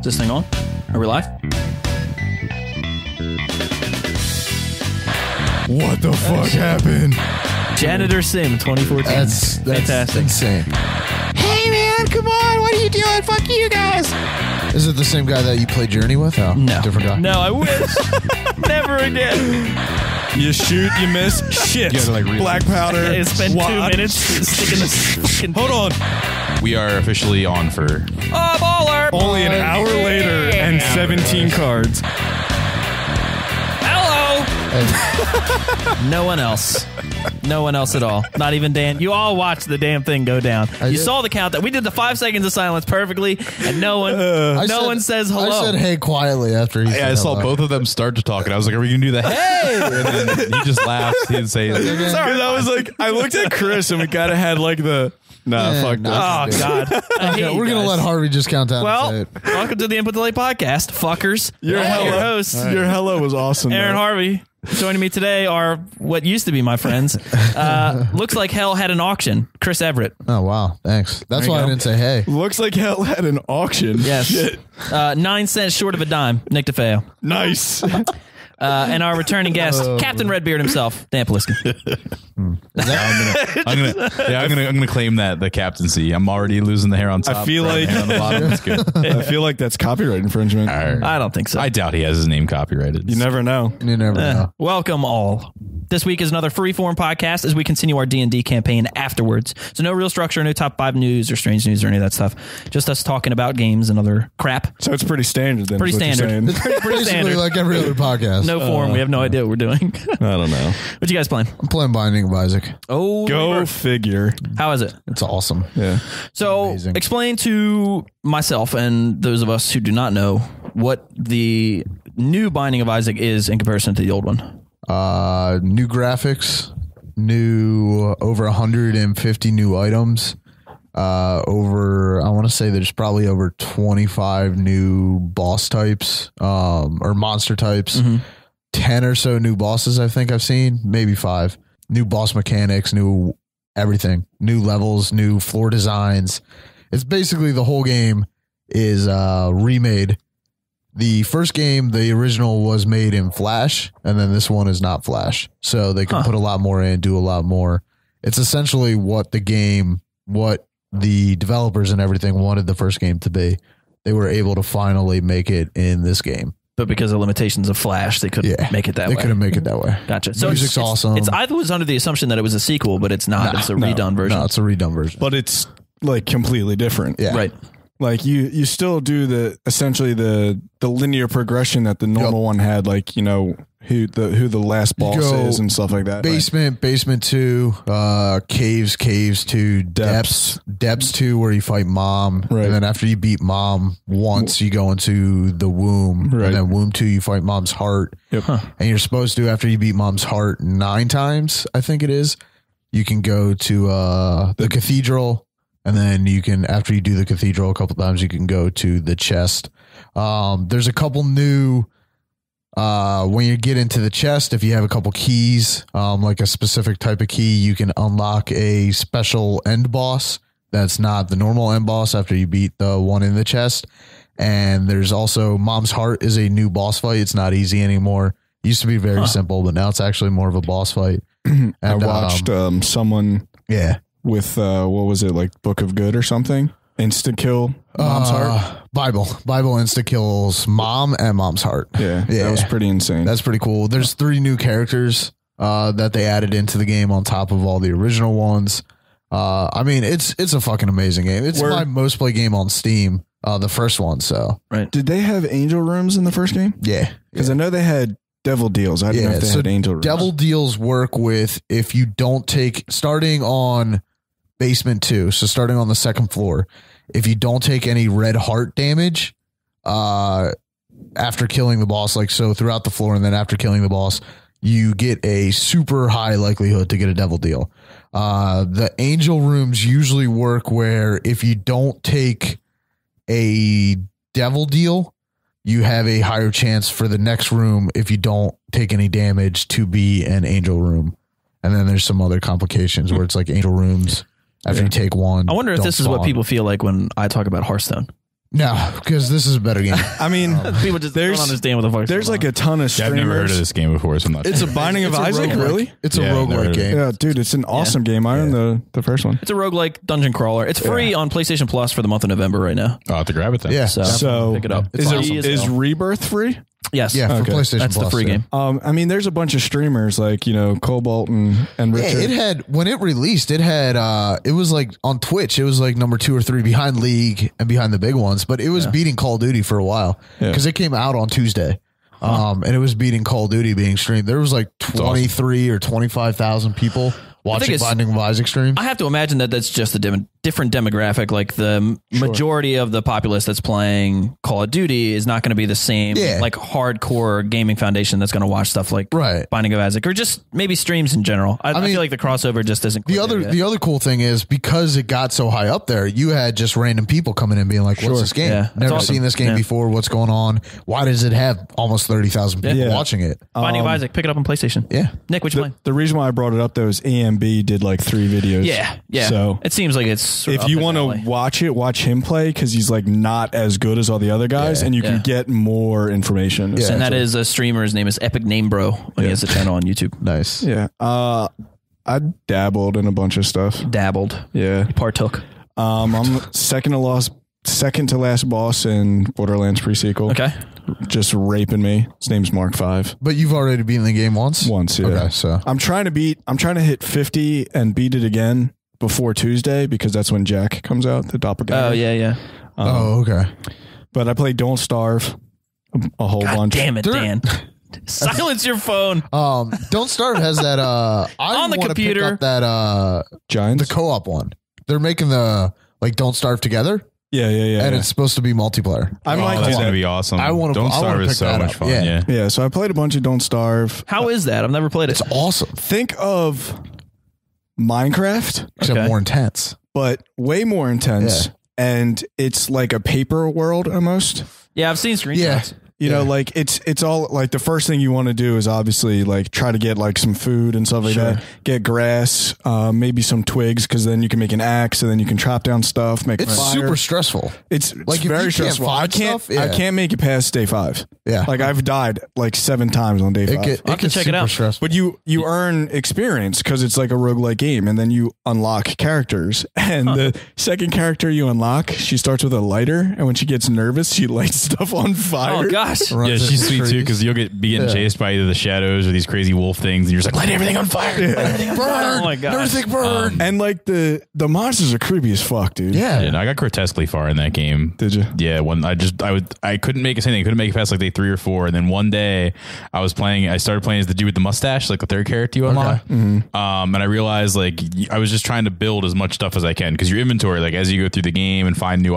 this thing on? Are we live? What the fuck happened? Janitor Sim 2014. That's fantastic. Insane. Hey man, come on, what are you doing? Fuck you guys. Is it the same guy that you played Journey with? Oh, No. different guy. No, I wish. Never again. You shoot, you miss. Shit. You gotta, like, Black powder. I spent 2 Wad. minutes sticking this fucking... Hold on. We are officially on for... Oh, baller! Only an hour later and 17 cards. Hello! No one else. No one else at all. Not even Dan. You all watched the damn thing go down. You saw the countdown. We did the 5 seconds of silence perfectly, and no one one says hello. I said hey quietly after he said I saw hello. both of them start to talk, and I was like, are we going to do the hey? And then he just laughed. He didn't say anything. Sorry, I was like, I looked at Chris and we kind of had like the, fuck this. Oh, God. I hate We're you going to guys. let Harvey just count down and Well, say it. welcome to the Input Delay Podcast, fuckers. Your I'm your hello. host, Your hello was awesome. Aaron though. Harvey. Joining me today are what used to be my friends. Looks like hell had an auction. Chris Everett. Oh, wow. Thanks. That's There you why I go. didn't say hey. Looks like hell had an auction. Yes. Shit. 9 cents short of a dime. Nick DeFeo. Nice. And our returning guest, Captain Redbeard himself, Dan Polisky. I'm gonna claim that the captaincy. I'm already losing the hair on top. I feel like- hair on the bottom. That's good. I feel like that's copyright infringement. I don't think so. I doubt he has his name copyrighted. You never know. You never know. Welcome all. This week is another freeform podcast as we continue our D&D campaign afterwards. So no real structure, no top 5 news or strange news or any of that stuff. Just us talking about games and other crap. So it's pretty standard then. Pretty is what you're standard. saying. Pretty Basically standard. like every other podcast. No form. We have no idea what we're doing. I don't know. What you guys playing? I'm playing Binding of Isaac. Oh, Go Rebirth. figure. How is it? It's awesome. Yeah. So Amazing. explain to myself and those of us who do not know what the new Binding of Isaac is in comparison to the old one. New graphics, new over 150 new items. I want to say there's probably over 25 new boss types, or monster types. 10 or so new bosses I think I've seen, maybe 5. New boss mechanics, new everything, new levels, new floor designs. It's basically the whole game is remade. The first game, the original, was made in Flash, and then this one is not Flash. So they can put a lot more in, do a lot more. It's essentially what the developers and everything wanted the first game to be. They were able to finally make it in this game. But because of limitations of Flash, they couldn't make it that way. They couldn't make it that way. Gotcha. So Music's awesome. I was under the assumption that it was a sequel, but it's not. It's a redone version. No, it's a redone version. But it's like completely different. Yeah. Right. Like you still do essentially the linear progression that the normal one had, like, you know, who the last boss is and stuff like that. Basement 2, caves 2, depths 2 where you fight Mom. Right. And then after you beat Mom once, you go into the womb. Right. And then womb 2, you fight Mom's heart. Yep. And you're supposed to, after you beat Mom's heart 9 times, I think it is, you can go to the cathedral. And then you can, after you do the cathedral a couple times, you can go to the chest. There's a couple new, when you get into the chest, if you have a couple keys, like a specific type of key, you can unlock a special end boss. That's not the normal end boss after you beat the one in the chest. And there's also Mom's Heart is a new boss fight. It's not easy anymore. It used to be very simple, but now it's actually more of a boss fight. And, I watched someone with what was it, like Book of Good or something? Insta kill Mom's heart. Bible insta kills Mom and Mom's heart. Yeah, that was pretty insane. That's pretty cool. There's 3 new characters that they added into the game on top of all the original ones. I mean, it's a fucking amazing game. It's my most play game on Steam, the first one. So Right. Did they have angel rooms in the first game? yeah, Because I know they had devil deals. I didn't know if they had angel rooms. Devil deals work with if you don't take, starting on basement 2, so starting on the second floor, if you don't take any red heart damage after killing the boss, like so throughout the floor, and then after killing the boss, you get a super high likelihood to get a devil deal. The angel rooms usually work where if you don't take a devil deal, you have a higher chance for the next room, if you don't take any damage, to be an angel room. And then there's some other complications where it's like angel rooms after you take one. I wonder if don't this is what spawn. people feel like when I talk about Hearthstone. No, because this is a better game. I mean, People just don't understand what the fuck. there's like a ton of I've streamers. never heard of this game before, so I'm not. It's a Binding of Isaac, really? It's a Yeah, never heard roguelike of it. game. Yeah, dude, it's an awesome game. I own the first one. It's a roguelike dungeon crawler. It's free on PlayStation Plus for the month of November right now. I'll have to grab it then. Yeah. So pick it up. It's awesome. Is Rebirth free? Yes. Yeah, for Okay. PlayStation That's Plus. the free game. I mean, there's a bunch of streamers like Cobalt and Yeah, Richard. it had when it released, it was like on Twitch, it was like number 2 or 3 behind League and behind the big ones, but it was beating Call of Duty for a while because it came out on Tuesday. And it was beating Call of Duty being streamed. There was like 23 or 25,000 people watching Binding of Isaac streams. I have to imagine that that's just a different demographic. Like the majority of the populace that's playing Call of Duty is not going to be the same like hardcore gaming foundation that's going to watch stuff like Binding of Isaac or just maybe streams in general. I mean, feel like the crossover just isn't the other cool thing is because it got so high up there, you had just random people coming in being like, what's this game? Yeah, Never awesome. seen this game before. What's going on? Why does it have almost 30,000 people watching it? Binding of Isaac, pick it up on PlayStation. Yeah. Nick, which one? The reason why I brought it up though is AMB did like 3 videos. Yeah. So it seems like it's if you want to watch him play because he's like not as good as all the other guys, and you can get more information. and that is a streamer. His name is Epic Name Bro. He has a channel on YouTube. Nice. Yeah. I dabbled in a bunch of stuff. Dabbled. Yeah. Partook. I'm second to last boss in Borderlands pre-sequel. Okay. Just raping me. His name's Mark 5. But you've already beaten the game once? Once, yeah. Okay, so I'm trying to hit 50 and beat it again before Tuesday because that's when Jack comes out, the doppelganger. Oh, yeah. okay. But I played Don't Starve a whole bunch. Damn it, Dan. Silence your phone. Don't Starve has that I On the wanna computer. pick up that Giants? the co-op one. They're making the like Don't Starve together. Yeah. And it's supposed to be multiplayer. I might that's do going to that. be awesome. Don't Starve is so much fun. Yeah. Yeah, so I played a bunch of Don't Starve. How is that? I've never played it. It's awesome. Think of Minecraft, Except Okay. more intense. but way more intense. Yeah. And it's like a paper world almost. Yeah, I've seen screenshots. Yeah. You know, like it's all like the first thing you want to do is obviously like try to get like some food and stuff like that. Get grass, maybe some twigs, because then you can make an axe and then you can chop down stuff. Make It's fire. super stressful. It's Like, if you very can't stressful. find stuff, I can't make it past day 5. Yeah. like I've died like 7 times on day 5. I'll have to gets check it super out. stressful. But you earn experience because it's like a roguelike game, and then you unlock characters. And the second character you unlock, she starts with a lighter, and when she gets nervous, she lights stuff on fire. Oh, gosh. Runs Yeah, into she's sweet too trees. because you'll be getting chased by either the shadows or these crazy wolf things, and you're just like, light everything on fire. Light everything on fire. Oh, my God. Everything burn. And like the monsters are creepy as fuck, dude. Yeah. Yeah, no, I got grotesquely far in that game. Did you? Yeah, I couldn't make it anything. I couldn't make it past like day 3 or 4, and then one day I started playing as the dude with the mustache, like the third character you unlock. And I realized like I was just trying to build as much stuff as I can because your inventory, like as you go through the game and find new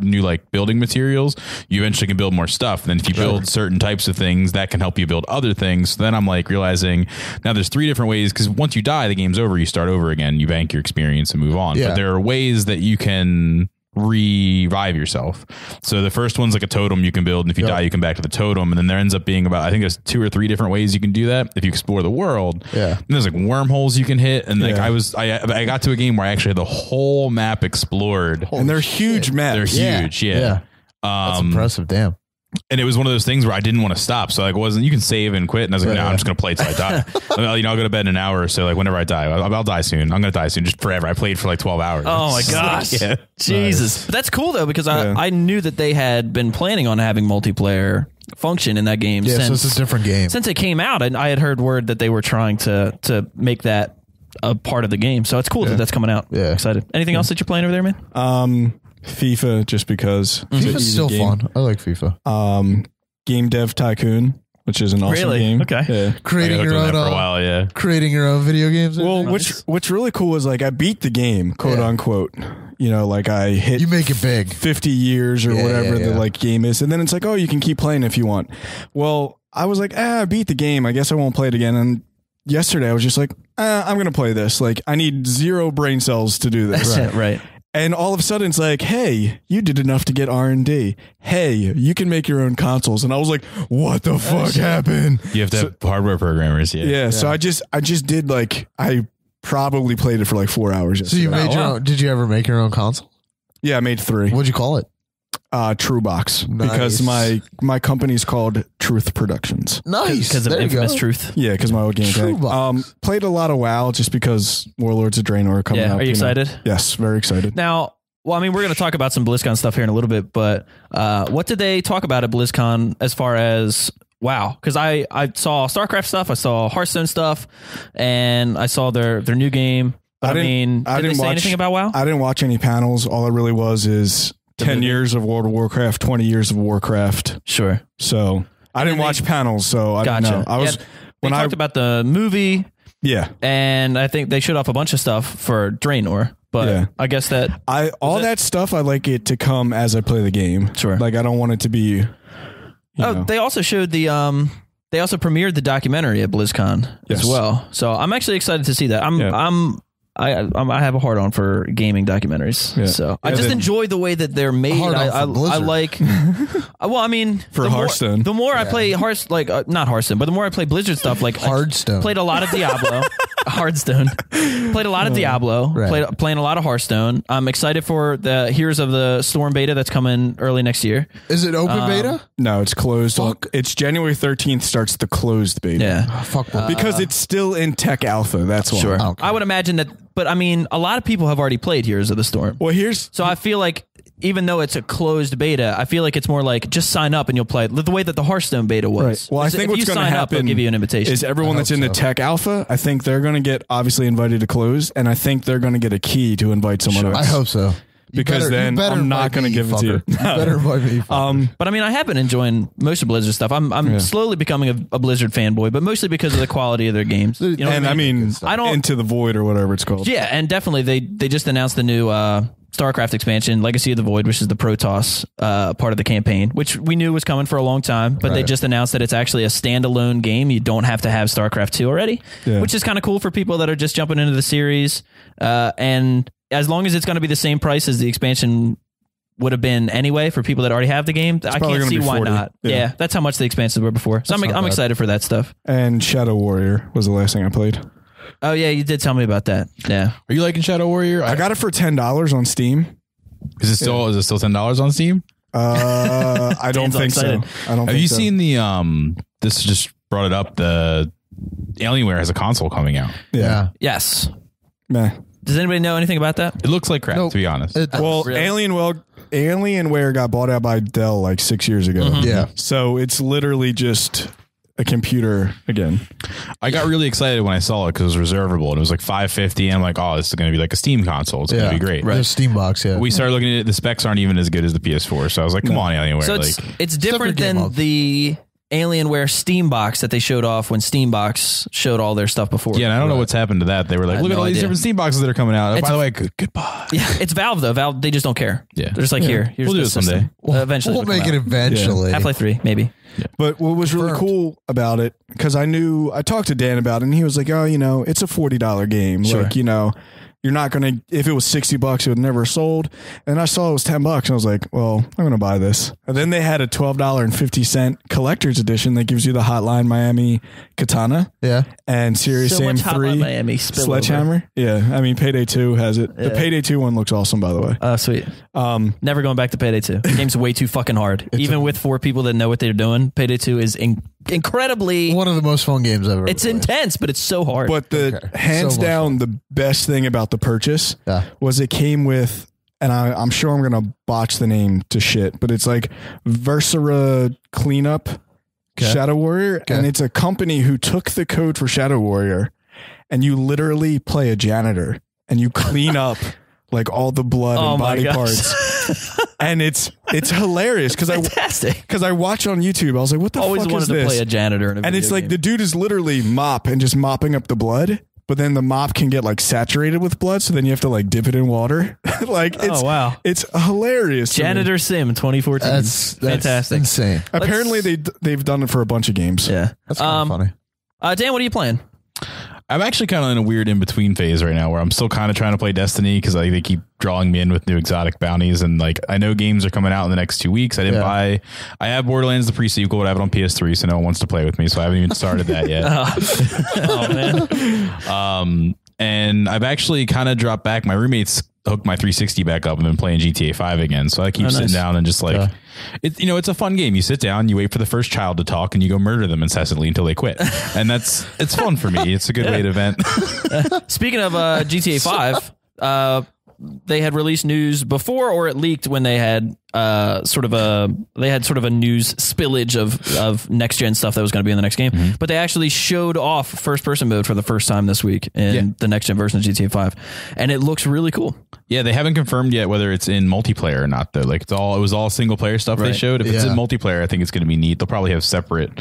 new like building materials, you eventually can build more stuff. And then if you build certain types of things, that can help you build other things. So then I'm like realizing now there's 3 different ways, because once you die, the game's over. You start over again. You bank your experience and move on. Yeah. But there are ways that you can revive yourself. So the first one's like a totem you can build, and if you die, you come back to the totem. And then there ends up being about, I think there's 2 or 3 different ways you can do that if you explore the world. Yeah. And there's like wormholes you can hit, and like I got to a game where I actually had the whole map explored. And they're huge maps. They're huge, yeah. That's impressive. Damn. And it was one of those things where I didn't want to stop. So like, you can save and quit. And I was like, no, I'm just going to play till I die. I'll go to bed in an hour or so. Like whenever I die, I'll die soon. I'm going to die soon, just forever. I played for like 12 hours. Oh my gosh. Yeah. Jesus. But that's cool though, because I knew that they had been planning on having multiplayer function in that game Yeah, since so it's a different game. Since it came out, and I had heard word that they were trying to make that a part of the game. So it's cool that that's coming out. Yeah. Excited. Anything else that you're playing over there, man? FIFA, just because. FIFA's still fun. I like FIFA. Game Dev Tycoon, which is an awesome Really? game. Okay. Yeah. Creating I your hooked on own that for a while, yeah. creating your own video games. Well, what's really cool is like I beat the game, quote unquote. You know, like I hit you make it big. 50 years or whatever the like game is, and then it's like, oh, you can keep playing if you want. Well, I was like, I beat the game. I guess I won't play it again. And yesterday I was just like, I'm gonna play this. Like I need 0 brain cells to do this. Right. And all of a sudden it's like, hey, you did enough to get R&D. Hey, you can make your own consoles. And I was like, what the fuck happened? You have to have hardware programmers. Yeah. Yeah. So I just did like, I probably played it for like 4 hours. So you yesterday. made your own. Did you ever make your own console? Yeah, I made 3. What'd you call it? True Box because my company's called Truth Productions. Nice. Because of Infamous Truth. Yeah, because my old game True tag. Box. Played a lot of WoW just because Warlords of Draenor are coming out. Are you excited? Yes, very excited. Now, well, I mean, we're going to talk about some BlizzCon stuff here in a little bit, but what did they talk about at BlizzCon as far as WoW? Because I saw StarCraft stuff, I saw Hearthstone stuff, and I saw their new game. Did they say anything about WoW? I didn't watch any panels. All it really was is 10 years of World of Warcraft, 20 years of Warcraft. Sure. So I didn't watch panels, so I don't know. They talked about the movie. Yeah. And I think they showed off a bunch of stuff for Draenor. But I guess that that stuff I like it to come as I play the game. Sure. Like I don't want it to be they also showed the they also premiered the documentary at BlizzCon as well. So I'm actually excited to see that. I have a hard on for gaming documentaries. Yeah. So I just enjoy the way that they're made. I like well, I mean for Hearthstone. The more I play not Hearthstone, but the more I play Blizzard stuff like Hearthstone. Played a lot of Diablo. Hearthstone. Played a lot of Diablo. Right. Playing a lot of Hearthstone. I'm excited for the Heroes of the Storm beta that's coming early next year. Is it open beta? No, it's closed. It's January 13th starts the closed beta. Yeah. Because it's still in tech alpha. That's why. Sure. Okay. I would imagine that, but I mean, a lot of people have already played Heroes of the Storm. Well, so I feel like even though it's a closed beta, I feel like it's more like just sign up and you'll play it the way that the Hearthstone beta was. Right. Well, I think what's going to happen they'll give you an invitation. Is everyone that's in the tech alpha, I think they're going to get obviously invited to close, and I think they're going to get a key to invite someone else. I hope so. Because then I'm not going to give it to you. You better invite me. But I mean, I have been enjoying most of Blizzard stuff. I'm slowly becoming a Blizzard fanboy, but mostly because of the quality of their games. You know and I mean, Into the Void or whatever it's called. Yeah, and definitely they just announced the new StarCraft expansion, Legacy of the Void, which is the Protoss part of the campaign, which we knew was coming for a long time, but they just announced that it's actually a standalone game. You don't have to have StarCraft 2 already, which is kind of cool for people that are just jumping into the series. And as long as it's going to be the same price as the expansion would have been anyway for people that already have the game, I can't see why not. Yeah, that's how much the expansions were before. So I'm excited for that stuff. And Shadow Warrior was the last thing I played. Oh yeah, you did tell me about that. Yeah. Are you liking Shadow Warrior? I got it for $10 on Steam. Is it still $10 on Steam? I don't think so. Have you seen the this just brought it up, the Alienware has a console coming out. Yeah. Yes. Meh. Does anybody know anything about that? It looks like crap, to be honest. Well, really? Alienware got bought out by Dell like 6 years ago. Mm-hmm. Yeah. So it's literally just a computer again. I got really excited when I saw it because it was reservable and it was like $550 and I'm like, oh, this is going to be like a Steam console. It's going to be great. Right. The Steam box, yeah. We started looking at it. The specs aren't even as good as the PS4. So I was like, come on, Alienware. So it's different than the Alienware Steam box that they showed off when Steambox showed all their stuff before. Yeah, and I don't know what's happened to that. They were like, look at all these different Steam boxes that are coming out. By the way, goodbye. Yeah, it's Valve though. Valve, they just don't care. Yeah. They're just like, here's we'll do it someday. Eventually. We'll make it eventually. Yeah. Half-Life 3, maybe. Yeah. But what was really cool about it, because I talked to Dan about it, and he was like, oh, it's a $40 game. Sure. Like, you're not going to, if it was $60, it would never sold. And I saw it was $10 and I was like, well, I'm going to buy this. And then they had a $12.50 collector's edition that gives you the Hotline Miami katana. Yeah. And Serious Sam 3 Miami sledgehammer. Yeah. I mean, Payday 2 has it. Yeah. The Payday 2 one looks awesome, by the way. Oh, sweet. Never going back to Payday 2. The game's way too fucking hard. Even with 4 people that know what they're doing, Payday 2 is incredibly one of the most fun games I've ever played. Intense, but it's so hard. But hands down, the best thing about the purchase was it came with, and I'm sure I'm going to botch the name to shit, but it's like Versera Cleanup Shadow Warrior. And it's a company who took the code for Shadow Warrior, and you literally play a janitor and you clean up like all the blood and body parts. And it's hilarious because I watch on YouTube. I was like, what the fuck is this? Always wanted to play a janitor in a and it's like the dude is literally mopping up the blood, but then the mop can get like saturated with blood, so then you have to like dip it in water. Like it's hilarious. Janitor Sim 2014. That's fantastic. Insane. Apparently they've done it for a bunch of games. Yeah. That's kind of funny. Dan, what are you playing? I'm actually kind of in a weird in-between phase right now where I'm still kind of trying to play Destiny because they keep drawing me in with new exotic bounties, and like I know games are coming out in the next 2 weeks. I have Borderlands the pre-sequel, but I have it on PS3, so no one wants to play with me, so I haven't even started that yet. Oh man. And I've actually kind of dropped back. My roommate's hooked my 360 back up and been playing GTA 5 again. So I keep sitting down and just like, it's a fun game. You sit down, you wait for the first child to talk, and you go murder them incessantly until they quit. And it's fun for me. It's a good way to vent. Speaking of GTA 5, they had released news before, or it leaked when they had sort of a news spillage of next gen stuff that was going to be in the next game. Mm-hmm. But they actually showed off first person mode for the first time this week in the next gen version of GTA 5, and it looks really cool. Yeah, they haven't confirmed yet whether it's in multiplayer or not though. Like it was all single player stuff they showed. If it's in multiplayer, I think it's going to be neat. They'll probably have separate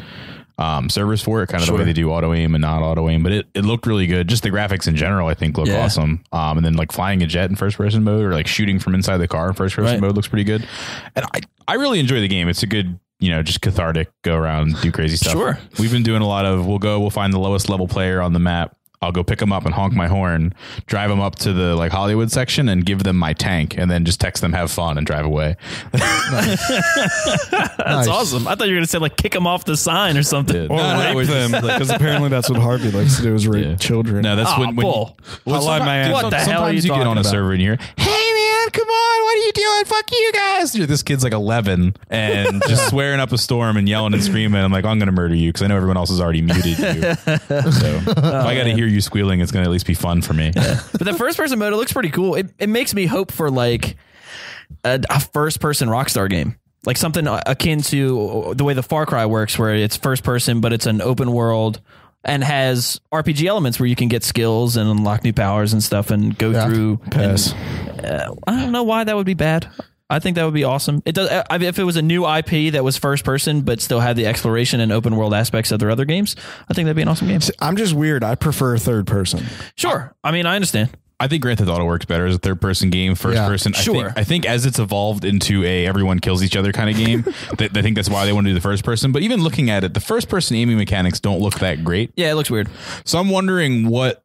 servers for it, kind of the way they do auto aim and not auto aim, but it looked really good. Just the graphics in general, I think, look awesome. And then like flying a jet in first person mode, or like shooting from inside the car in first person mode looks pretty good. And I really enjoy the game. It's a good, just cathartic, go around, do crazy stuff. Sure. We've been doing a lot of, we'll find the lowest level player on the map. I'll go pick them up and honk my horn, drive them up to the like Hollywood section and give them my tank, and then just text them, have fun, and drive away. That's awesome. I thought you were going to say like kick them off the sign or something. Or rape them, because apparently that's what Harvey likes to do, is rape children. No, that's when what the hell are you get on a about? server and you're, hey man, come on, what are you doing? Fuck you guys. This kid's like 11 and just swearing up a storm and yelling and screaming. I'm like, I'm going to murder you because I know everyone else has already muted you. So if I got to hear you squealing, it's going to at least be fun for me. But the first person mode, it looks pretty cool. It makes me hope for like a first person Rockstar game, like something akin to the way the Far Cry works, where it's first person but it's an open world and has RPG elements where you can get skills and unlock new powers and stuff and go through. Pass. I don't know why that would be bad. I think that would be awesome. It does. If it was a new IP that was first person but still had the exploration and open world aspects of their other games, I think that'd be an awesome game. I'm just weird. I prefer third person. Sure. I mean, I understand. I think Grand Theft Auto works better as a third person game. First person, sure. I think as it's evolved into a everyone kills each other kind of game, I think that's why they want to do the first person. But even looking at it, the first person aiming mechanics don't look that great. Yeah, it looks weird. So I'm wondering what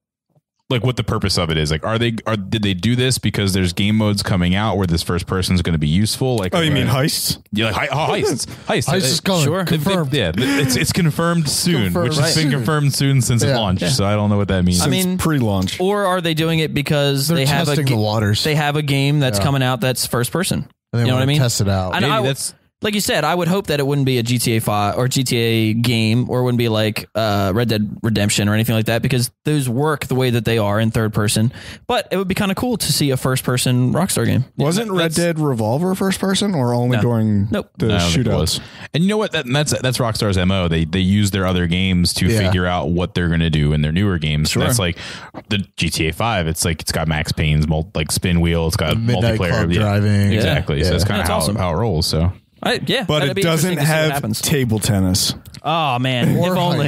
the purpose of it is. Like, did they do this because there's game modes coming out where this first person is going to be useful? Like, you mean heists? Yeah, like heists. Heist is going. Sure. Confirmed. It's confirmed soon, which has been confirmed soon since it launched. Yeah. So I don't know what that means. I mean, pre-launch. Or are they doing it because they have testing the waters? They have a game that's coming out that's first person. You know what I mean? Test it out. Maybe that's. Like you said, I would hope that it wouldn't be a GTA 5 or GTA game, or it wouldn't be like Red Dead Redemption or anything like that, because those work the way that they are in third person. But it would be kind of cool to see a first person Rockstar game. Wasn't Red Dead Revolver first person, or only during the shootouts? And you know what? That's Rockstar's MO. They use their other games to figure out what they're going to do in their newer games. Sure. That's like the GTA 5. It's like it's got Max Payne's like spin wheel. It's got multiplayer driving. Exactly. So that's kind of how it rolls. So. But it doesn't have table tennis. Oh man, or if only.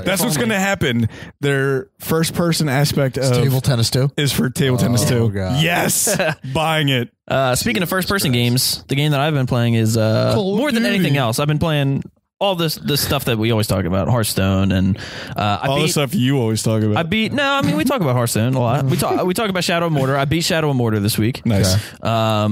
That's what's going to happen. Their first person aspect of table tennis too is for table tennis too. God. Yes, buying it. Speaking of first person games, the game that I've been playing is more than anything else. I've been playing all this stuff that we always talk about, Hearthstone, and the stuff you always talk about. we talk about Hearthstone a lot. We talk about Shadow of Mordor. I beat Shadow of Mordor this week. Nice.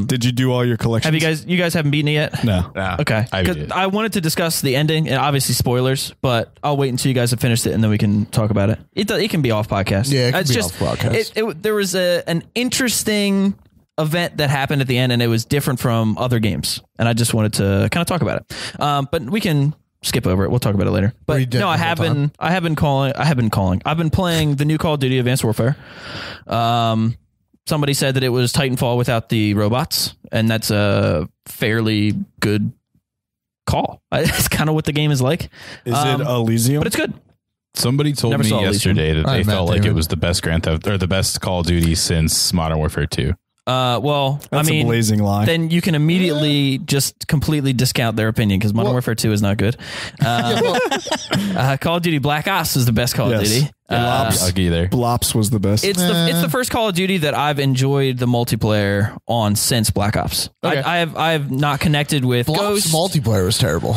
Did you do all your collections? You guys haven't beaten it yet? No. Okay. I wanted to discuss the ending, and obviously spoilers, but I'll wait until you guys have finished it, and then we can talk about it. It can be off podcast. Yeah, it can be off podcast. There was an interesting event that happened at the end, and it was different from other games, and I just wanted to kind of talk about it. But we can skip over it. We'll talk about it later. But no, I've been playing the new Call of Duty Advanced Warfare. Somebody said that it was Titanfall without the robots, and that's a fairly good call. It's kind of what the game is like. Is it Elysium? But it's good. Somebody told me yesterday that they felt like it was the best Grand Theft or the best Call of Duty since Modern Warfare 2. Well, that's a blazing lie. Then you can immediately just completely discount their opinion, because Modern Warfare 2 is not good. Call of Duty Black Ops is the best Call of Duty. I'll get you there. Blops was the best. It's the first Call of Duty that I've enjoyed the multiplayer on since Black Ops. Okay. I have not connected with Ghost. Multiplayer was terrible.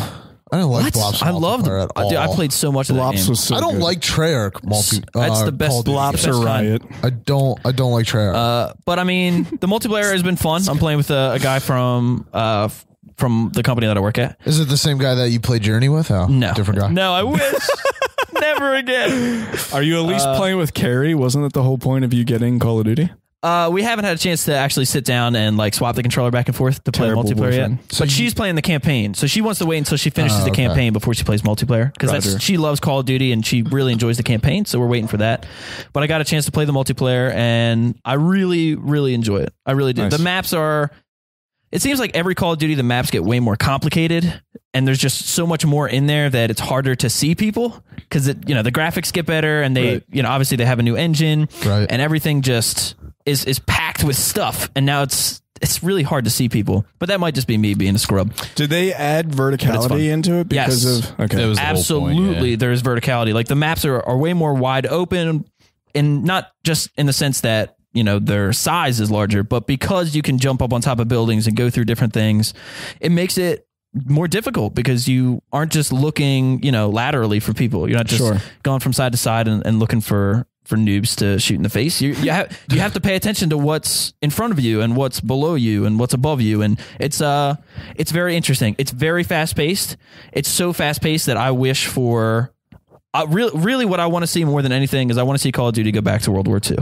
I don't like Blops. I loved it. I played so much of that game. Was so I don't good. like Treyarch multi. That's the best. Blops are riot. I don't like Treyarch. But I mean, the multiplayer has been fun. I'm playing with a guy from the company that I work at. Is it the same guy that you played Journey with? Oh, no, different guy. No, I wish. Never again. Are you at least playing with Carrie? Wasn't that the whole point of you getting Call of Duty? We haven't had a chance to actually sit down and like swap the controller back and forth to play Terrible multiplayer boyfriend. yet. But she's playing the campaign, so she wants to wait until she finishes the campaign before she plays multiplayer because she loves Call of Duty and she really enjoys the campaign. So we're waiting for that. But I got a chance to play the multiplayer and I really, really enjoy it. I really do. Nice. The maps are. It seems like every Call of Duty, the maps get way more complicated, and there's just so much more in there that it's harder to see people because the graphics get better, and they obviously they have a new engine, Right. and everything just is packed with stuff, and now it's really hard to see people. But that might just be me being a scrub. Did they add verticality into it because Yes. of okay? That was the whole point, Absolutely, yeah. there's verticality. Like the maps are way more wide open, and not just in the sense that their size is larger, but because you can jump up on top of buildings and go through different things, it makes it more difficult because you aren't just looking, laterally for people. You're not just going from side to side and looking for noobs to shoot in the face. You have to pay attention to what's in front of you and what's below you and what's above you. And it's very interesting. It's very fast paced. It's so fast paced that I wish for really what I want to see more than anything is I want to see Call of Duty go back to World War II.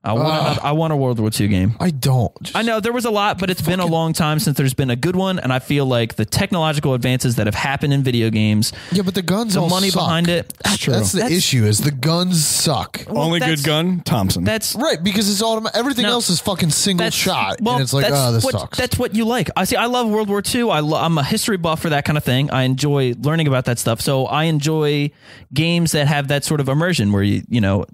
I want a World War II game. I don't. I know there was a lot, but it's been a long time since there's been a good one, and I feel like the technological advances that have happened in video games, Yeah, but the guns the all money suck. behind it. That's the issue is the guns suck. Only that's- good gun, Thompson. That's Right, because it's automatic. Everything No. else is fucking single shot. Well, and it's like, this sucks. That's what you like. I love World War II. I'm a history buff for that kind of thing. I enjoy learning about that stuff. So I enjoy games that have that sort of immersion where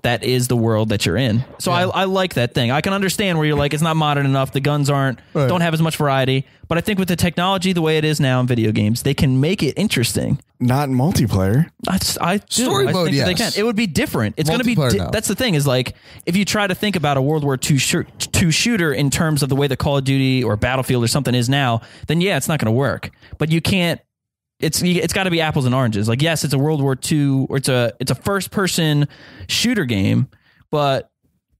that is the world that you're in. So I like that thing. I can understand where you're like, it's not modern enough. The guns don't have as much variety. But I think with the technology the way it is now in video games, they can make it interesting. Not multiplayer. Story mode, think that they yes. can. It would be different. It's going to be. Multiplayer, no. That's the thing is like if you try to think about a World War II shooter in terms of the way the Call of Duty or Battlefield or something is now, then it's not going to work. But you can't. It's got to be apples and oranges. Like yes, it's a World War II or it's a first person shooter game, but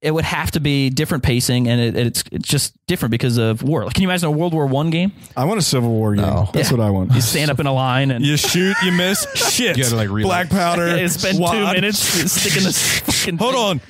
it would have to be different pacing, and it's just different because of war. Like, can you imagine a World War I game? I want a Civil War game. No. That's what I want. You stand up in a line and You shoot, you miss, shit. You gotta, like, reload. Black powder. you spend 2 wad. minutes sticking this fucking Hold thing. on.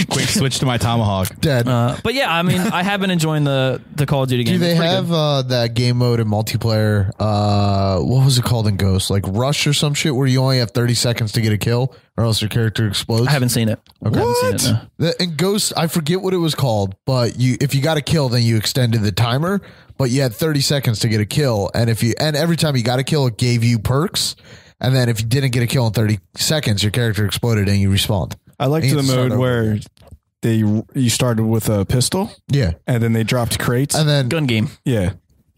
Quick switch to my tomahawk. Dead. But yeah, I mean, I have been enjoying the Call of Duty game. Do they It's pretty have good. that game mode in multiplayer? What was it called in Ghost? Like Rush or some shit where you only have 30 seconds to get a kill or else your character explodes? I haven't seen it. Okay. I haven't seen it, no. In Ghost, I forget what it was called, but if you got a kill, then you extended the timer, but you had 30 seconds to get a kill. And every time you got a kill, it gave you perks. And then if you didn't get a kill in 30 seconds, your character exploded and you respawned. I liked And you the had to start mode over. where you started with a pistol Yeah. and then they dropped crates. And then Gun game. Yeah.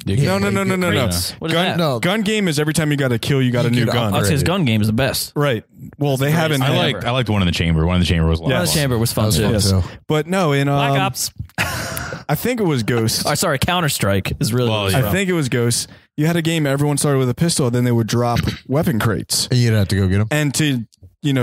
No. Crates. What is that? no. Gun game is every time you got a kill, you got a new get gun. Oh, it's his gun game is the best. Right. Well, they haven't. I liked one in the chamber. One in the chamber was a lot One of in the fun. chamber was fun That too. was fun Yes. too. But no, in Black Ops. I think it was Ghost. Oh, sorry, Counter Strike is really. Well, what it's yeah. from. I think it was Ghost. You had a game. Everyone started with a pistol. Then they would drop weapon crates, And you didn't have to go get them. and to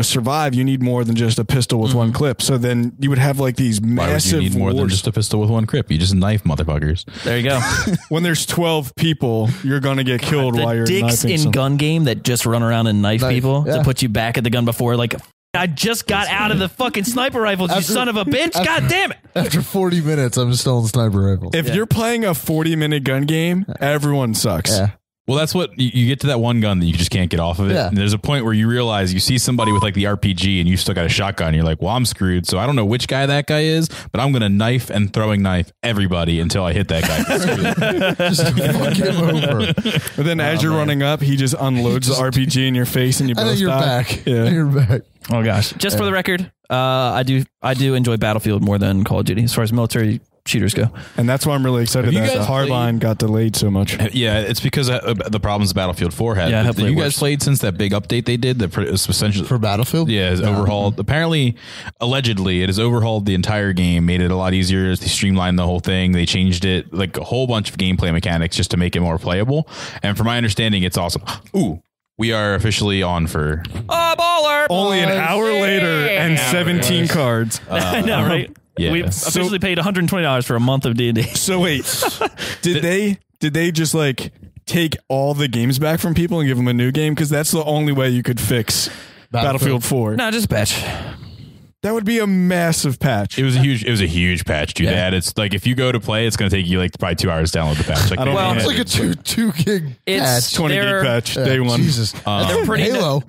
survive, you need more than just a pistol with one clip. So then you would have like these Why would you massive need more than wars. just a pistol with one grip? You just knife motherfuckers. There you go. When there's 12 people, you're gonna get killed while The you're dicks knifing in some- gun game that just run around and knife people yeah. to put you back at the gun before. Like, I just got out of the fucking sniper rifles, you son of a bitch. God damn it. After 40 minutes, I'm still in sniper rifles. If you're playing a 40-minute gun game, everyone sucks. Yeah. Well, that's what you get to that one gun that you just can't get off of it. Yeah. And there's a point where you realize you see somebody with like the RPG and you still got a shotgun. And you're like, well, I'm screwed. So I don't know which guy that guy is, but I'm going to knife and throwing knife everybody until I hit that guy. Just fuck him over. But then as you're running up, he just unloads the RPG in your face and you both And then you're die. back. Yeah. And you're back. Oh gosh. Just for the record, I do enjoy Battlefield more than Call of Duty as far as military shooters go. And that's why I'm really excited Have you that the guys Hardline got delayed so much. Yeah, it's because of the problems Battlefield 4 had. Yeah, Have hopefully you it guys works. played since that big update they did? That was essentially For Battlefield? Yeah, it's overhauled. Apparently, allegedly, it has overhauled the entire game, made it a lot easier. They streamlined the whole thing. They changed it, like a whole bunch of gameplay mechanics just to make it more playable. And from my understanding, it's awesome. Ooh, we are officially on for... Oh, baller! Only an hour later and 17 cards. I know, right? Yeah. We officially paid $120 for a month of D&D. So wait, did they just like take all the games back from people and give them a new game? Because that's the only way you could fix Battlefield 4. No, just a patch. That would be a massive patch. It was a huge patch, dude. Yeah. It's like if you go to play, it's going to take you like probably 2 hours to download the patch. Like, It's like a 2 gig It's patch. 20 gig patch, day one. Jesus. They're pretty Halo.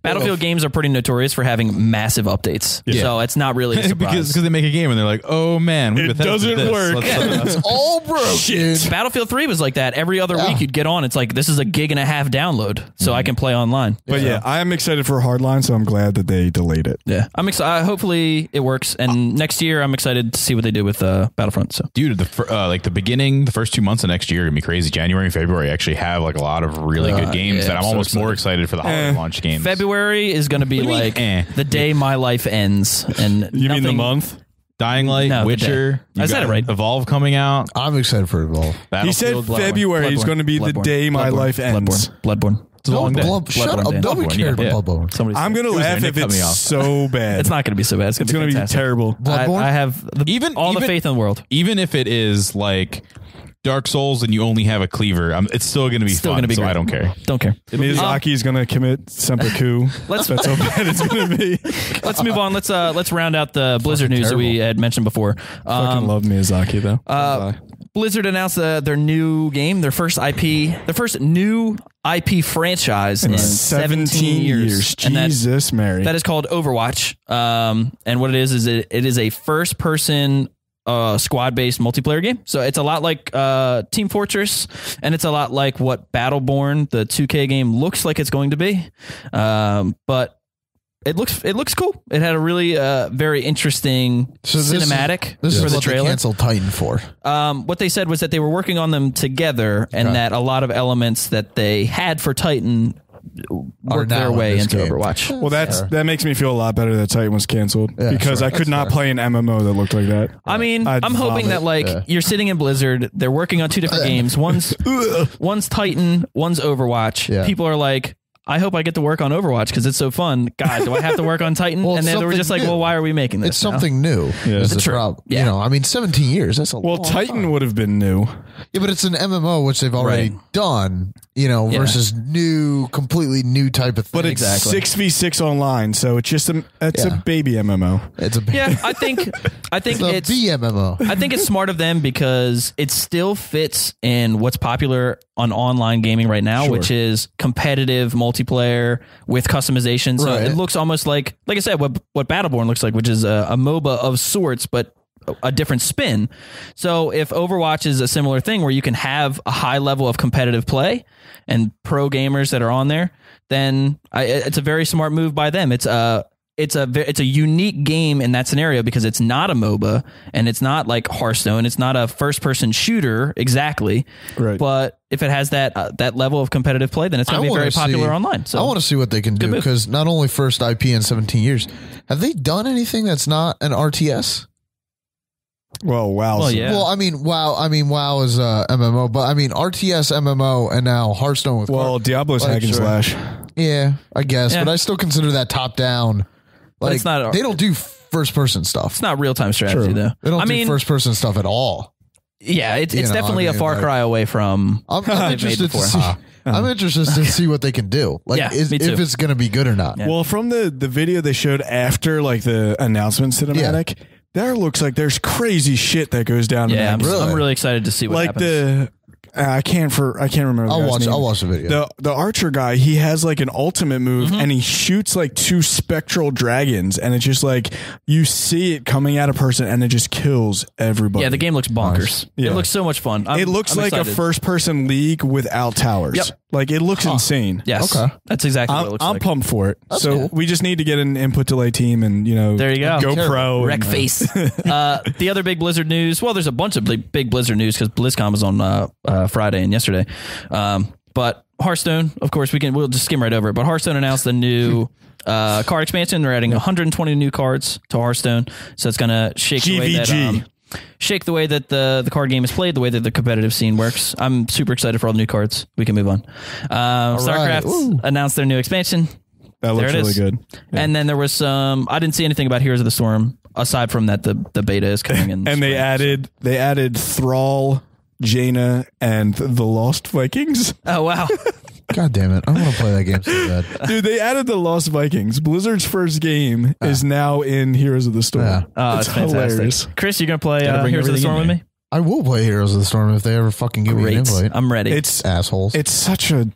Battlefield games are pretty notorious for having massive updates. Yeah. So it's not really a surprise. because they make a game and they're like, oh man, It doesn't work. It's all broken. Battlefield 3 was like that. Every other week you'd get on. It's like, this is a 1.5 gig download, so I can play online. But yeah, I am excited for Hardline, so I'm glad that they delayed it. Yeah, I'm excited. Hopefully it works. And next year, I'm excited to see what they do with Battlefront. So, dude, the first 2 months of next year are gonna be crazy. January and February actually have like a lot of really good games that I'm almost more excited for the holiday launch games. February is going to be like the day my life ends. And You mean the month? Dying Light, No, the Witcher. day. I said it right. Evolve coming out. I'm excited for Evolve. He said Battlefield, February is going to be the day my life ends. Bloodborne. It's a long day. Shut up. Bloodborne, Nobody yeah. cared Yeah. about Bloodborne. I'm going to laugh Nick if cut me it's off. so bad. It's not going to be so bad. It's going to be be terrible. Bloodborne? I have all the faith in the world. Even if it is like Dark Souls and you only have a cleaver, it's still going to be Still fun. going to be so great. I don't care. Don't care. Miyazaki is going to commit seppuku. Let's- That's how bad it's going to be. Let's move on. Let's round out the Blizzard news that we had mentioned before. Fucking love Miyazaki though. Blizzard announced their new game, their first new IP franchise in 17 years. And Jesus Mary. that is called Overwatch. And what it is it is a first person squad-based multiplayer game. So it's a lot like Team Fortress, and it's a lot like what Battleborn, the 2K game, looks like it's going to be. But it looks cool. It had a really very interesting cinematic This for is the what they trailer. canceled Titan for. What they said was that they were working on them together, and that a lot of elements that they had for Titan work now their in way this into game. Overwatch. Well, that makes me feel a lot better that Titan was canceled because I could not play an MMO that looked like that. I mean, I'm hoping that you're sitting in Blizzard, they're working on 2 different games. One's Titan, one's Overwatch. Yeah. People are like, I hope I get to work on Overwatch because it's so fun. God, do I have to work on Titan? Well, and then they were something just like, new. well, why are we making this? It's something new. Is the True. problem. Yeah. You know, I mean, 17 years. That's a Well, long Titan time. would have been new. Yeah, but it's an MMO, which they've already done, versus completely new type of thing. But it's 6v6 online, so it's just a baby MMO. It's a Yeah, I think it's a BMMO. I think it's smart of them because it still fits in what's popular on online gaming right now, which is competitive multiplayer with customization. So Right. it looks almost like I said, what Battleborn looks like, which is a MOBA of sorts, but a different spin. So if Overwatch is a similar thing where you can have a high level of competitive play and pro gamers that are on there, then it's a very smart move by them. It's a unique game in that scenario because it's not a MOBA and it's not like Hearthstone. It's not a first person shooter exactly. Right. But if it has that level of competitive play, then it's going to be very popular online. So I want to see what they can do move. because not only first IP in 17 years, have they done anything that's not an RTS? Well, wow. Well, yeah. Well, I mean, WoW is MMO, but I mean RTS MMO and now Hearthstone with Diablo's hack and slash. Yeah, I guess, Yeah. but I still consider that top down. Like it's not they don't do first person stuff. it's not real time strategy though. They don't do first person stuff at all. Yeah, it's You know, definitely I a mean, far like- cry away from I'm what they've made interested to before. see. I'm interested to see what they can do. Like, Yeah, me too. if it's going to be good or not. Yeah. Well, from the video they showed after like the announcement cinematic, there looks like there's crazy shit that goes down. Yeah, in that. Really? I'm really excited to see what Like happens. I can't remember. The guy's name. I'll watch the video. The archer guy, he has like an ultimate move Mm-hmm. and he shoots like 2 spectral dragons and it's just like you see it coming at a person and it just kills everybody. Yeah, the game looks bonkers. Nice. Yeah. It looks so much fun. It looks I'm like excited. a first person league without towers. Yep. Like it looks insane. Yes. Okay. That's exactly what it I'm, looks I'm like. pumped for it. So cool. we just need to get an input delay team and There you go. Pro. Wreck face. The other big Blizzard news. Well, there's a bunch of big Blizzard news because BlizzCon was on Friday and yesterday. But Hearthstone, of course, we'll just skim right over it. But Hearthstone announced the new card expansion. They're adding 120 new cards to Hearthstone, so it's going to shake the way that shake the way that the card game is played, the way that the competitive scene works. I'm super excited for all the new cards. We can move on. StarCraft announced their new expansion. That looks really good. Yeah. And then there was some. I didn't see anything about Heroes of the Storm aside from that the beta is coming in. And they added Thrall, Jaina, and the Lost Vikings. Oh wow! God damn it. I want to play that game so bad. Dude, they added the Lost Vikings. Blizzard's first game is now in Heroes of the Storm. Yeah. Oh, it's fantastic. hilarious. Chris, you going to play bring Heroes of the everything Storm in with there. me? I will play Heroes of the Storm if they ever fucking give me an Great. invite. I'm ready. It's Assholes. it's such a.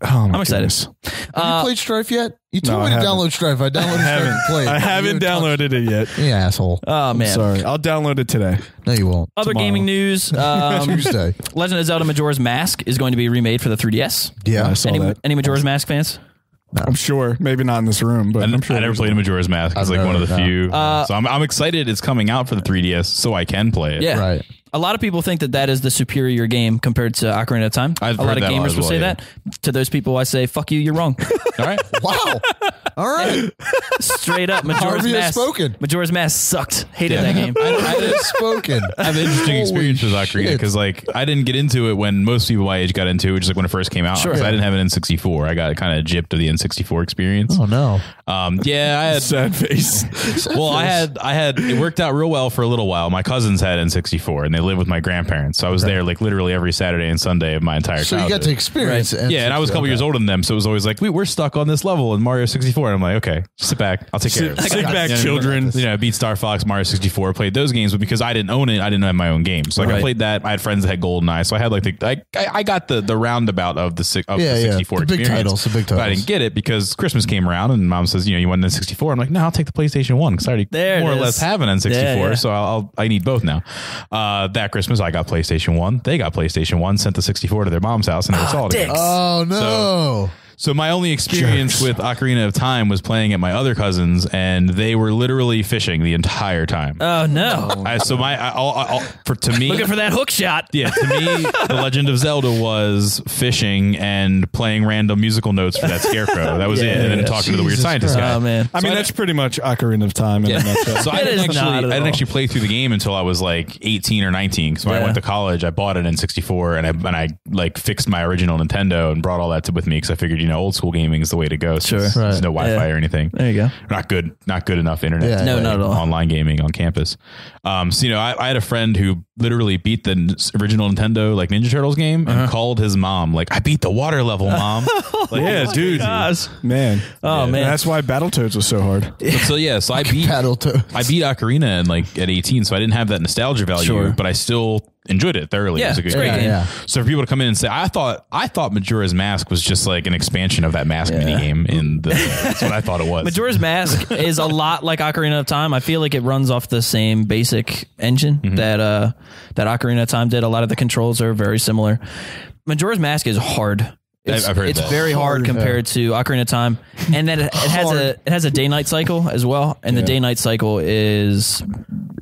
Oh my I'm excited. goodness. Have you played Strife yet? You told No, me I to haven't. download Strife. I downloaded Strife and played. I haven't downloaded it yet. Yeah, asshole. Oh, man. Sorry, I'll download it today. No, you won't. Other Tomorrow. gaming news. Tuesday. Legend of Zelda Majora's Mask is going to be remade for the 3DS. Yeah. I saw that. Any Majora's Mask fans? I'm sure. Maybe not in this room, but I'm sure. I never there's played a Majora's Mask. It's I've like one of the never, few. So I'm excited it's coming out for the 3DS so I can play it. Yeah. Right. A lot of people think that is the superior game compared to Ocarina of Time. I've a lot heard of that a lot gamers as will well, say yeah. that. To those people, I say, fuck you, you're wrong. All right. Wow. All right. Straight up, Majora's Harvey has Mask. spoken. Majora's Mask sucked. Hated that game. I have spoken. I have an interesting Holy experience with Ocarina shit. because like I didn't get into it when most people my age got into it, which is like when it first came out. Sure. 'Cause I didn't have an N64. I got kind of gypped of the N64 experience. Oh, no. Yeah, I had. sad face. Well, I had. It worked out real well for a little while. My cousins had N64, and they lived with my grandparents, so I was there like literally every Saturday and Sunday of my entire So you childhood. got to experience it. Yeah, and I was a couple years older than them, so it was always like we're stuck on this level in Mario 64. And I'm like, okay, sit back, I'll take care of it. Sit back, You know, children. You know, beat Star Fox, Mario 64, played those games, but because I didn't own it, I didn't have my own game. So like I Right. played that. I had friends that had GoldenEye, so I had like I got the roundabout of the 64 The big experience. titles, the big But I titles. didn't get it because Christmas came around and Mom says, you want an N64? I'm like, no, I'll take the PlayStation 1 because I already There it more or is. less have an N64, Yeah. so I need both now. That Christmas I got PlayStation 1. They got PlayStation 1. Sent the 64 to their mom's house and never saw it again. dicks. Oh, no. So my only experience with Ocarina of Time was playing at my other cousins, and they were literally fishing the entire time. Oh, no. To me, Looking for that hook shot. yeah, to me, The Legend of Zelda was fishing and playing random musical notes for that scarecrow. That was it, and then talking to the weird Jesus scientist guy. Oh, man. I mean, that's pretty much Ocarina of Time in a nutshell. So I It didn't is not at all. actually play through the game until I was like 18 or 19. So when I Yeah. went to college, I bought an N64 and I like fixed my original Nintendo and brought all that with me because I figured old school gaming is the way to go. Sure. There's Right. no Wi-Fi Yeah. or anything. There you go. Not good enough internet. Yeah. to No, play not at all. Online gaming on campus. So I had a friend who literally beat the original Nintendo like Ninja Turtles game and called his mom like, I beat the water level, mom. Like, Yeah, dude. Gosh. Man. Oh, man. That's why Battletoads was so hard. So I beat Battletoads. I beat Ocarina at 18, so I didn't have that nostalgia value, Sure. but I still enjoyed it thoroughly. Yeah, it was a good it's a great game. game. Yeah. So for people to come in and say, I thought Majora's Mask was just like an expansion of that Mask mini game that's what I thought it was. Majora's Mask is a lot like Ocarina of Time. I feel like it runs off the same basic engine that Ocarina of Time did. A lot of the controls are very similar. Majora's Mask is hard. I've heard it's that. very hard compared to Ocarina of Time, and then it has a day-night cycle as well, and the day-night cycle is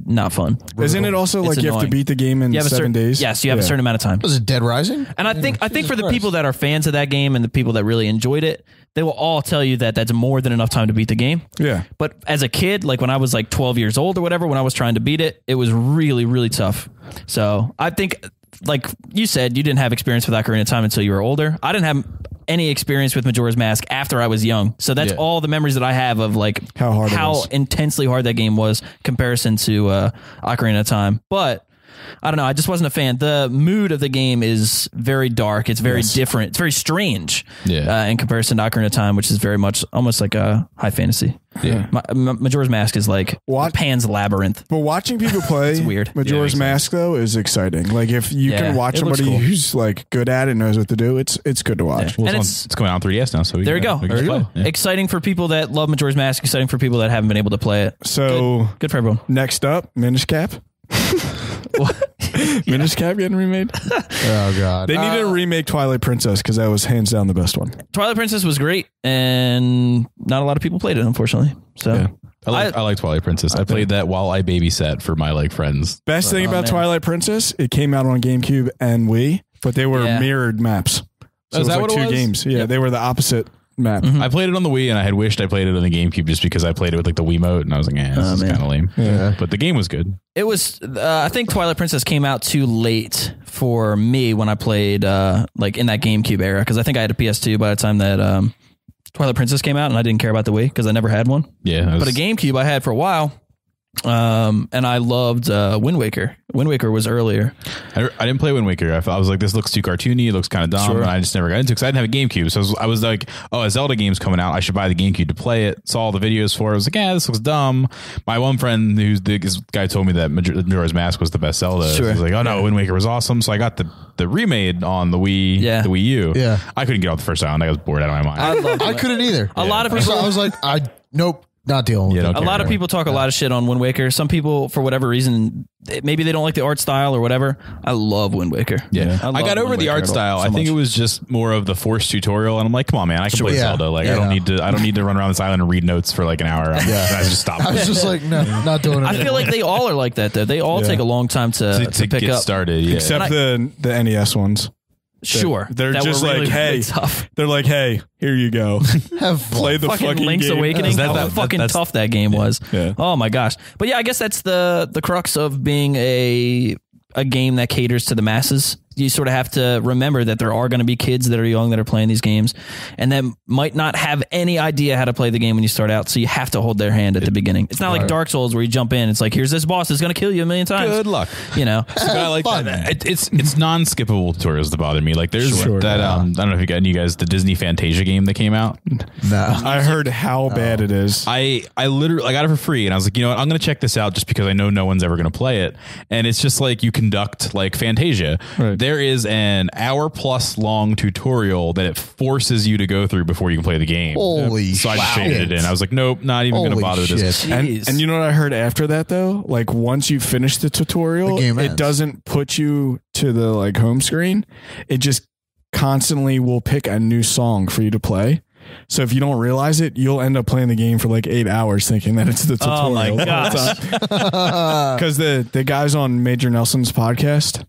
not fun. Isn't it also It's like you have to annoying. beat the game in You have 7 days? Yes, you have a certain amount of time. Was it Dead Rising? And I think for the Christ. people that are fans of that game and the people that really enjoyed it, they will all tell you that that's more than enough time to beat the game. Yeah. But as a kid, like when I was like 12 years old or whatever, when I was trying to beat it, it was really, really tough. So I think, like you said, you didn't have experience with Ocarina of Time until you were older. I didn't have any experience with Majora's Mask after I was young. So that's all the memories that I have of like How hard it was. intensely hard that game was comparison to Ocarina of Time. But I don't know. I just wasn't a fan. The mood of the game is very dark. It's very different. It's very strange in comparison to Ocarina of Time, which is very much almost like a high fantasy. Yeah. Majora's Mask is like What? Pan's Labyrinth. But watching people play weird. Majora's Yeah, Mask though is exciting. Like if you Yeah, can watch it looks somebody cool. who's like good at it and knows what to do, it's good to watch. Well, And it's coming out on 3DS now, so There you go. we can just play. Yeah. Exciting for people that love Majora's Mask. Exciting for people that haven't been able to play it. So Good for everyone. next up, Minish Cap. Minish Cap getting remade. Oh, God. They need to remake Twilight Princess because that was hands down the best one. Twilight Princess was great, and not a lot of people played it, unfortunately. So Yeah. I like Twilight Princess. I played that while I babysat for my friends. Best thing about man. Twilight Princess, it came out on GameCube and Wii, but they were Yeah. mirrored maps. So Is it that was what like it two was? games. Yeah, they were the opposite map. I played it on the Wii, and I had wished I played it on the GameCube just because I played it with like the Wiimote, and I was like, this is man. kind of lame. Yeah. But the game was good. it was. I think Twilight Princess came out too late for me when I played like in that GameCube era, because I think I had a PS2 by the time that Twilight Princess came out, and I didn't care about the Wii because I never had one. Yeah. But a GameCube I had for a while, And I loved Wind Waker. Wind Waker was earlier. I didn't play Wind Waker. I was like, this looks too cartoony. It looks kind of dumb. Sure. And I just never got into it because I didn't have a GameCube. So I was like, oh, a Zelda game's coming out. I should buy the GameCube to play it. Saw all the videos for it. I was like, yeah, this looks dumb. My one friend, this guy told me that Majora's Mask was the best Zelda. Sure. So I was like, oh no, Wind Waker was awesome. So I got the remade on the Wii, the Wii U. Yeah. I couldn't get off the first island. I was bored out of my mind. I couldn't either. A lot of people. I was like, nope. Not dealing with it. A lot of people talk a lot of shit on Wind Waker. Some people, for whatever reason, maybe they don't like the art style or whatever. I love Wind Waker. Yeah, I got over the art style. I think it was just more of the forced tutorial, and I'm like, come on, man, I can play Zelda. Like, I don't need to run around this island and read notes for like an hour. I just stopped. I was just like, no, not doing it. I feel like they all are like that though. They all take a long time to pick get up. started. Yeah. Except the NES ones. Sure, They're that just were really, like, hey, really tough. they're like, hey, here you go. Play the fucking Link's game. Awakening. How fucking tough that game was. Yeah. Oh my gosh. But yeah, I guess that's the crux of being a game that caters to the masses. You sort of have to remember that there are going to be kids that are young that are playing these games and that might not have any idea how to play the game when you start out. So you have to hold their hand at the beginning. It's not like Dark Souls where you jump in. It's like, here's this boss that's going to kill you a million times. Good luck. You know, But I like that. It's non-skippable tutorials that bother me. Like there's I don't know if you got any guys the Disney Fantasia game that came out. No. I heard how bad it is. I literally I got it for free and I was like, you know what, I'm going to check this out just because I know no one's ever going to play it. And it's just like you conduct like Fantasia. Right. There is an hour-plus long tutorial that it forces you to go through before you can play the game. Holy So I just faded it in. I was like, nope, not even going to bother with this. And you know what I heard after that though? Like once you finish the tutorial, The game it ends. doesn't put you to the like home screen. It just constantly will pick a new song for you to play. So if you don't realize it, you'll end up playing the game for like 8 hours thinking that it's the tutorial. Oh my gosh. Because the guys on Major Nelson's podcast,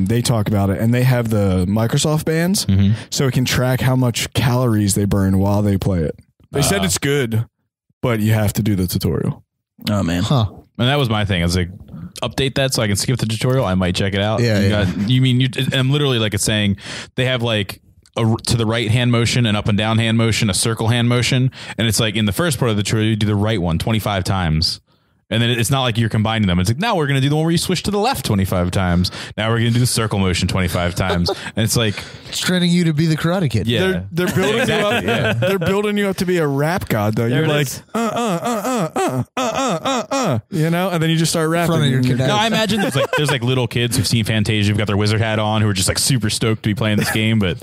they talk about it and they have the Microsoft bands so it can track how much calories they burn while they play it. They said it's good, but you have to do the tutorial. Oh man. Huh. And that was my thing. I was like, update that so I can skip the tutorial. I might check it out. I'm literally like it's saying they have like a to the right hand motion, an up and down hand motion, a circle hand motion. And it's like in the first part of the tutorial, you do the right one 25 times. And then it's not like you're combining them. It's like, now we're going to do the one where you switch to the left 25 times. Now we're going to do the circle motion 25 times. And it's like, It's training you to be the Karate Kid. yeah. They're building you up. They're building you up to be a rap god, though. There You're it like, is. you know, and then you just start rapping. Front of your kid. No, I imagine there's like little kids who've seen Fantasia, who've got their wizard hat on, who are just like super stoked to be playing this game. But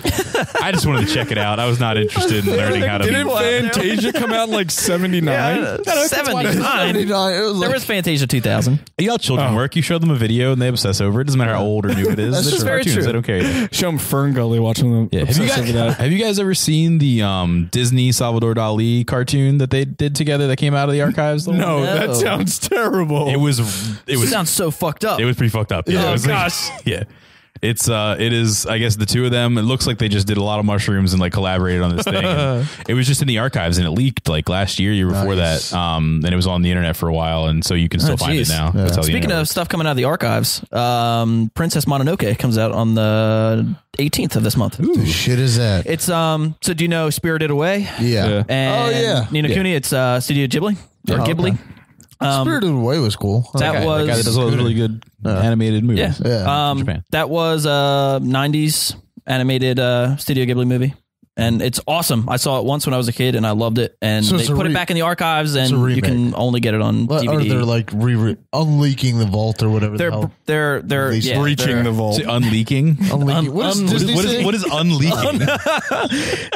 I just wanted to check it out. I was not interested in learning how to. Didn't Fantasia come out in like 79? 79. There was Fantasia 2000. You know how children work. You show them a video and they obsess over it. Doesn't matter how old or new it is. That's They're just very cartoons. true. They don't care. Show them Ferngully watching them. Yeah. Have you guys ever seen the Disney Salvador Dali cartoon that they did together that came out of the archives? No, that sounds terrible. It was Sounds so fucked up. It was pretty fucked up. Yeah. Oh, It was gosh. Yeah. It is, I guess the two of them, it looks like they just did a lot of mushrooms and like collaborated on this thing. And it was just in the archives and it leaked like last year before that. And it was on the internet for a while. And so you can still find it now. That's how the Speaking internet of works. stuff coming out of the archives, Princess Mononoke comes out on the 18th of this month. The shit is that? It's so do you know Spirited Away? Yeah. And Ni no Kuni, it's Studio Ghibli or Ghibli. Okay. Spirited Away was cool. That was the guy that does all those really good animated movies. Yeah. in Japan. That was a 90s animated Studio Ghibli movie. And it's awesome. I saw it once when I was a kid and I loved it. And So they it's a put it back in the archives and a you remake. can only get it on Or DVD. they're like unleaking the vault or whatever. They're Releasing. breaching the vault. Is it unleaking? Unleaking. What is Disney saying? What is unleaking?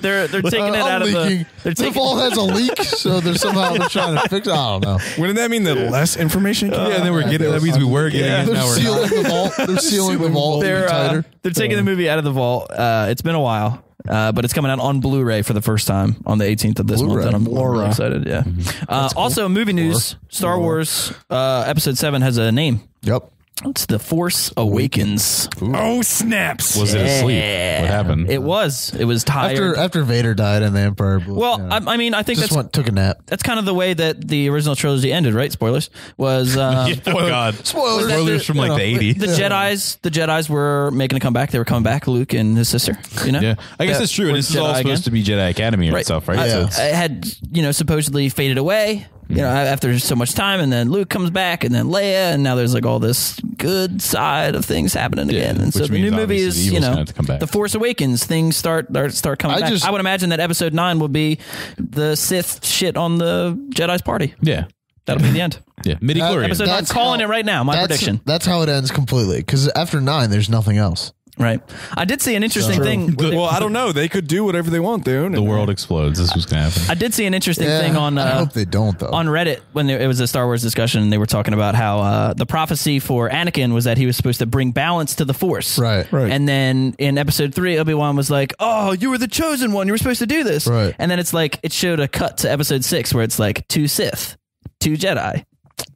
they're taking it out of the Unleaking. they're The taking vault has a leak, so they're somehow trying to fix it. I don't know. Wouldn't that mean that less information? Yeah, and then we're getting. That means we were getting. They're it. Now we're not. sealing the vault. They're sealing the vault even tighter. they're taking the movie out of the vault. It's been a while. But it's coming out on Blu-ray for the first time on the 18th of this month, and I'm really excited. Yeah. Also, movie news: Star Wars Episode 7 has a name. Yep. It's The Force Awakens. Oh, snaps. Was it asleep? What happened? It was tired. After Vader died and the Empire blew. Well, I mean, I think took a nap. that's kind of the way that the original trilogy ended, right? Spoilers. Was Oh God! Spoilers from like the 80s. the Jedis were making a comeback. They were coming back, Luke and his sister. You know, Yeah, I guess that's true. And this is all supposed to be Jedi Academy and stuff, right? So It had supposedly faded away. you know, after so much time, and then Luke comes back, and then Leia, and now there's like all this good side of things happening again. And so the new movie is, you know, The Force Awakens. Things start coming back. I would imagine that Episode 9 will be the Sith shit on the Jedi's party. Yeah. That'll be the end. Yeah, midi-chlorian. I'm calling it right now. My prediction. That's how it ends completely. Because after 9, there's nothing else. Right. I did see an interesting thing. Well, I don't know. They could do whatever they want, dude. The world explodes. This is what's going to happen. I did see an interesting thing on. I hope they don't, though. On Reddit, when it was a Star Wars discussion, and they were talking about how the prophecy for Anakin was that he was supposed to bring balance to the Force. Right. And then in Episode 3, Obi-Wan was like, "Oh, you were the chosen one. You were supposed to do this." Right. And then it's like it showed a cut to Episode 6 where it's like 2 Sith, 2 Jedi.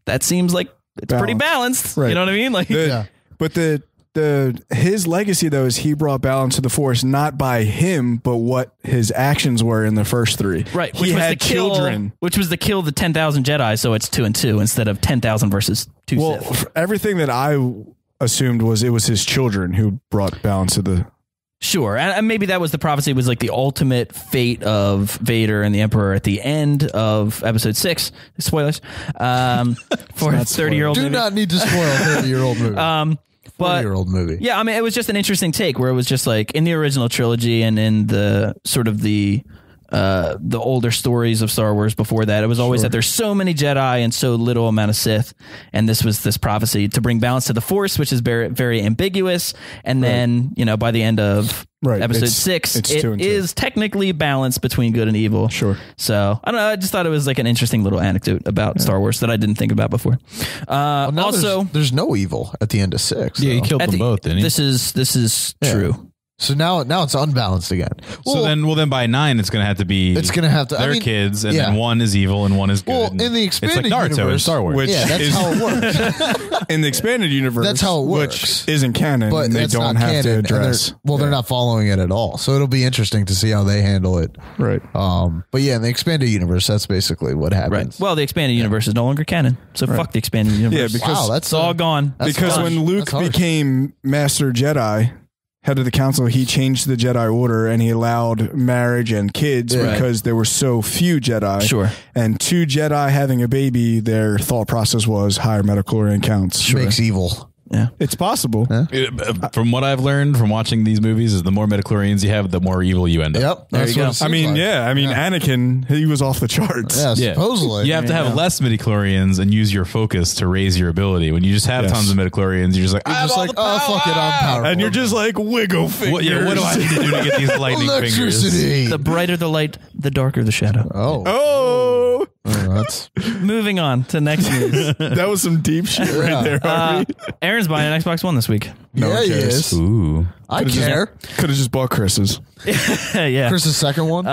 That seems like it's pretty balanced. Right. You know what I mean? Like, but his legacy though is he brought balance to the Force not by him, but what his actions were in the first 3. Right. He had children, which was to kill the 10,000 Jedi. So it's 2 and 2 instead of 10,000 versus 2 Sith. Everything that I assumed was it was his children who brought balance to the. Sure, and maybe that was the prophecy, was like the ultimate fate of Vader and the Emperor at the end of Episode 6. Spoilers for a 30-year-old movie. Do not need to spoil a 30-year-old movie. But 40-year-old movie. Yeah, I mean, it was just an interesting take where it was just like in the original trilogy and in the sort of the older stories of Star Wars before that, it was always that there's so many Jedi and so little amount of Sith, and this was this prophecy to bring balance to the Force, which is very, very ambiguous. And then, you know, by the end of Episode 6, it is technically balanced between good and evil. Sure. So I don't know. I just thought it was like an interesting little anecdote about Star Wars that I didn't think about before. Also, there's no evil at the end of 6. Yeah, he killed them both, didn't he? This is true. So now it's unbalanced again. So then by 9 it's going to have to be their kids, and then one is evil and one is good. Well, in the expanded it's like Naruto universe, in Star Wars. that's how it works. In the expanded universe, that's how it works. Which isn't canon, but they don't have to address. They're not following it at all. So it'll be interesting to see how they handle it. Right. But yeah, in the expanded universe, that's basically what happens. Right. Well, the expanded universe is no longer canon, so fuck the expanded universe. Yeah, because that's all gone. Because when Luke became Master Jedi, head of the council, he changed the Jedi Order and he allowed marriage and kids because there were so few Jedi. Sure. And 2 Jedi having a baby, their thought process was higher midichlorian counts. Makes evil. Yeah, it's possible. From what I've learned from watching these movies, is the more midichlorians you have, the more evil you end up. Yep, there you go. Anakin, he was off the charts. Yeah, supposedly. You have to have less midichlorians and use your focus to raise your ability. When you just have tons of midichlorians, you're just like, oh fuck it, I'm powerful. And you're just like wiggle fingers. What do I need to do to get these lightning fingers? The brighter the light, the darker the shadow. Oh, that's moving on to next news. That was some deep shit right there, Harvey. Aaron's buying an Xbox One this week. No one cares. He is. Ooh. I care. Could have just bought Chris's. Yeah. Chris's second one.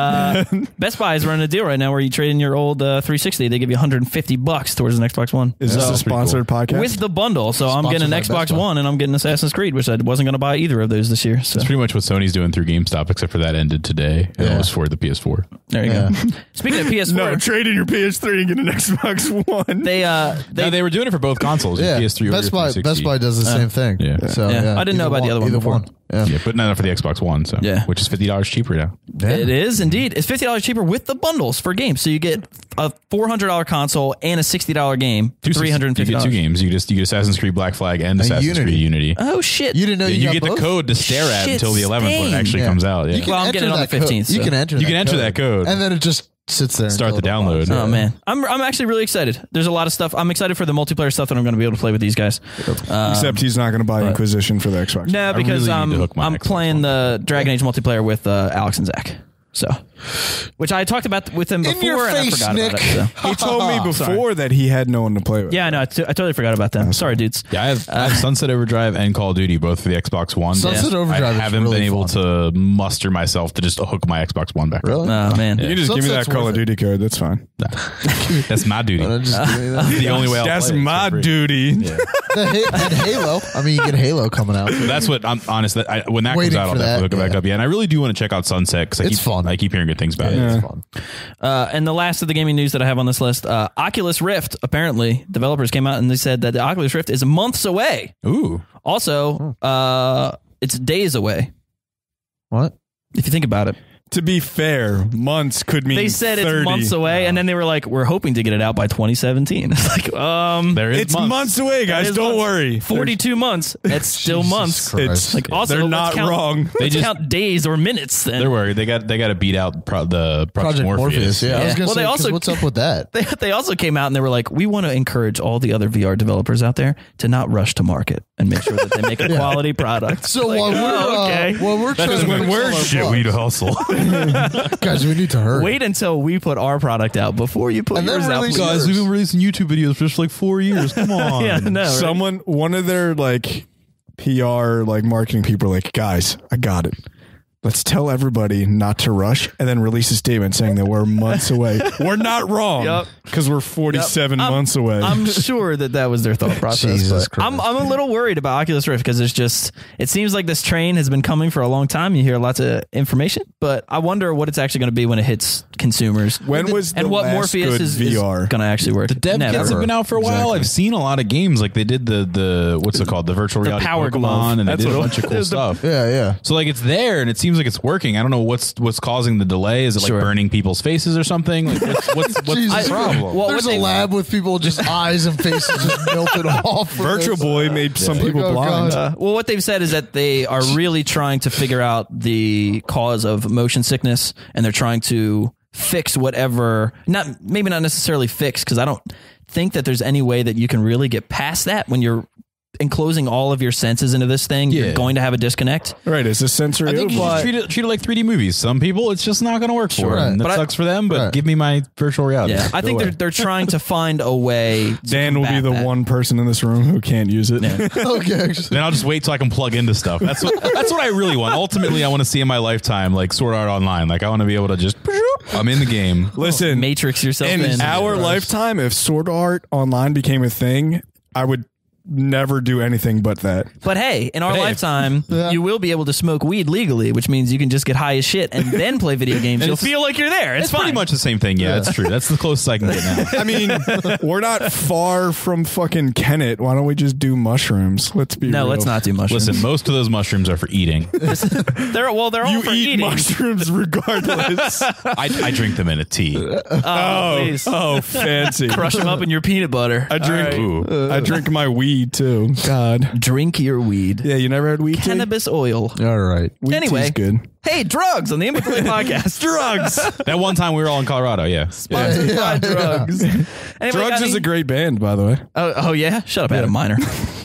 Best Buy is running a deal right now where you trade in your old 360. They give you $150 towards an Xbox One. Is this a sponsored podcast? With the bundle. So I'm getting an Xbox One and I'm getting Assassin's Creed, which I wasn't going to buy either of those this year. So. That's pretty much what Sony's doing through GameStop, except for that ended today. And it was for the PS4. There you go. Speaking of PS4. No, trade in your PS3 and get an Xbox One. They were doing it for both consoles. Yeah. PS3 or Best Buy 360. Best Buy does the same thing. Yeah. So I didn't know about the other one before. Yeah, but not for the Xbox One, so which is $50 cheaper now. It is indeed. It's $50 cheaper with the bundles for games. So you get a $400 console and a $60 game for $350. You get 2 games. You get Assassin's Creed Black Flag and Assassin's Creed Unity. Oh shit! You didn't know you got get both? the code to stare at until the 11th when it actually comes out. Yeah. Well, I'm getting it on the 15th. So. You can enter that code, and then it just sits there. Start the download. Oh man, I'm actually really excited. There's a lot of stuff. I'm excited for the multiplayer stuff that I'm going to be able to play with these guys. Except he's not going to buy Inquisition for the Xbox. No, because I'm playing the Dragon Age multiplayer with Alex and Zach. So, which I taled about with him before, and I forgot about it. So. He told me before that he had no one to play with. Yeah, no, I totally forgot about them. Sorry, dudes. Yeah, I have Sunset Overdrive and Call of Duty both for the Xbox One. Sunset Overdrive. I haven't been able to muster myself to just hook my Xbox One back. Really? Oh man, you can just give me that Call of Duty code. That's fine. That's my duty. The only way. That's my duty. And Halo. I mean, you get Halo coming out. That's what I'm honest. When that comes out, I'll definitely hook it back up. Yeah, and I really do want to check out Sunset because it's fun. I keep hearing good things about it. It's fun. And the last of the gaming news that I have on this list, Oculus Rift. Apparently, developers came out and they said that the Oculus Rift is months away. Ooh. Also, it's days away. What? If you think about it. To be fair, months could mean They said 30. it's months away, and then they were like, "We're hoping to get it out by 2017." It's like, it's months away, guys. Don't worry. 42 months. It's still months. Christ. It's Like, also, they're let's not count- wrong. Let's count days or minutes. Then They're worried. They got to beat out the Project Morpheus. Yeah, I was Yeah. gonna Well, say, they also- what's up with that? they also came out and they were like, "We want to encourage all the other VR developers out there to not rush to market and make sure that they make a quality product." So Like, while we're trying to When fix we're all our shit, bugs, we'd hustle. guys, we need to hurry. wait until we put our product out before you put And then yours out. release please. yours. Guys, we've been releasing YouTube videos for just like 4 years. Come on. Yeah, no. Right? One of their like PR like marketing people are like, guys, I got it. Let's tell everybody not to rush and then release a statement saying that we're months away. We're not wrong Yep. because we're 47 months away. I'm sure that was their thought process. Jesus but I'm Christ. a little worried about Oculus Rift because it seems like this train has been coming for a long time. You hear lots of information, but I wonder what it's actually going to be when it hits consumers. When was and the what last Morpheus good is VR? going to actually work. The dev Never. kits have been out for a while. Exactly. I've seen a lot of games. Like they did the what's it called? The virtual reality Power Pokemon, Glove. and they That's did a what it bunch of cool was. stuff. Yeah. So like it's there and it seems like it's working. I don't know what's causing the delay. Is it like Sure. burning people's faces or something? Like what's Jesus. the problem? Well, There's what a they- lab with people just eyes and faces just melted off. for Virtual this. Boy made some people Oh, blind. God. Well, what they've said is that they are really trying to figure out the cause of motion sickness, and they're trying to fix whatever. Maybe not necessarily fix, because I don't think that there's any way that you can really get past that when you're enclosing all of your senses into this thing. Yeah. You're going to have a disconnect. Right, it's a sensory I think you overload. should treat it like 3D movies. Some people, it's just not going to work for Right. them. That But sucks for them, but Right. give me my virtual reality. Yeah, I think they're trying to find a way. To Dan will be combat the that. one person in this room who can't use it. Okay. Then I'll just wait till I can plug into stuff. That's what I really want. Ultimately, I want to see in my lifetime, like Sword Art Online. Like I want to be able to just, I'm in the game. Listen, Matrix yourself in in. our lifetime, if Sword Art Online became a thing, I would never do anything but that. But hey, in our Hey. lifetime, you will be able to smoke weed legally, which means you can just get high as shit and then play video games. You'll feel like you're there. It's It's fine. pretty much the same thing. Yeah, that's true. That's the closest I can get now. I mean, we're not far from fucking Kennet. Why don't we just do mushrooms? Let's be No, real. let's not do mushrooms. Listen, most of those mushrooms are for eating. they're all You for eat eating. mushrooms regardless. I drink them in a tea. Please. Oh, fancy. Crush them up in your peanut butter. I drink. Ooh. I drink my weed too. God. Drink your weed. Yeah, you never had weed tea? Cannabis oil. All right. Weed Anyway. tea's good. Hey, drugs on the Input Delay Podcast. Drugs. That one time we were all in Colorado. Yeah. Sponsored by drugs. Anybody got Drugs is any- a great band, by the way. Oh yeah? Shut up, Adam Miner.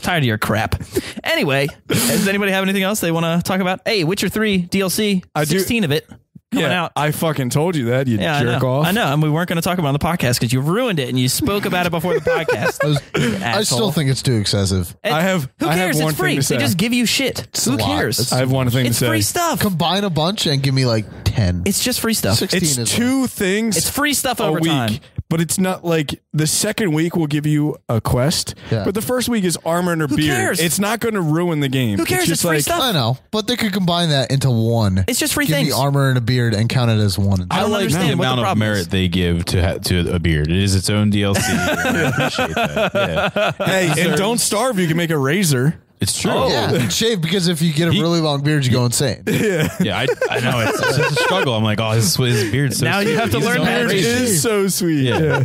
Tired of your crap. Anyway, does anybody have anything else they want to talk about? Hey, Witcher 3 DLC. I do- 16 of it coming Yeah, out. I fucking told you that, you Yeah, jerk I know. off. I know, and we weren't going to talk about it on the podcast because you ruined it and you spoke about it before the podcast. I still think it's too excessive. And I have- Who I have cares? one It's free. thing to say. They just give you shit. Who a lot. cares? It's- I have one thing It's to say. free stuff. Combine a bunch and give me like 10. It's just free stuff. 16 It's is two things. It's free stuff a over week, time. but it's not like the second week will give you a quest, Yeah. but the first week is armor and a beard. cares? It's not going to ruin the game. Who cares? It's It's just free like stuff. I know, but they could combine that into one. It's just free Give things. me armor and a beard and count it as one. I don't like the understand what the amount of problem merit is. they give to a beard. It is its own DLC. I appreciate that. Yeah. hey, and don't starve. You can make a razor. It's true. Yeah, shave because if you get a really long beard, you go insane. Yeah, I know. It's just a struggle. I'm like, oh, his beard's so Now you sweet. have to He's learn so how to It crazy. shave. is so sweet. Yeah.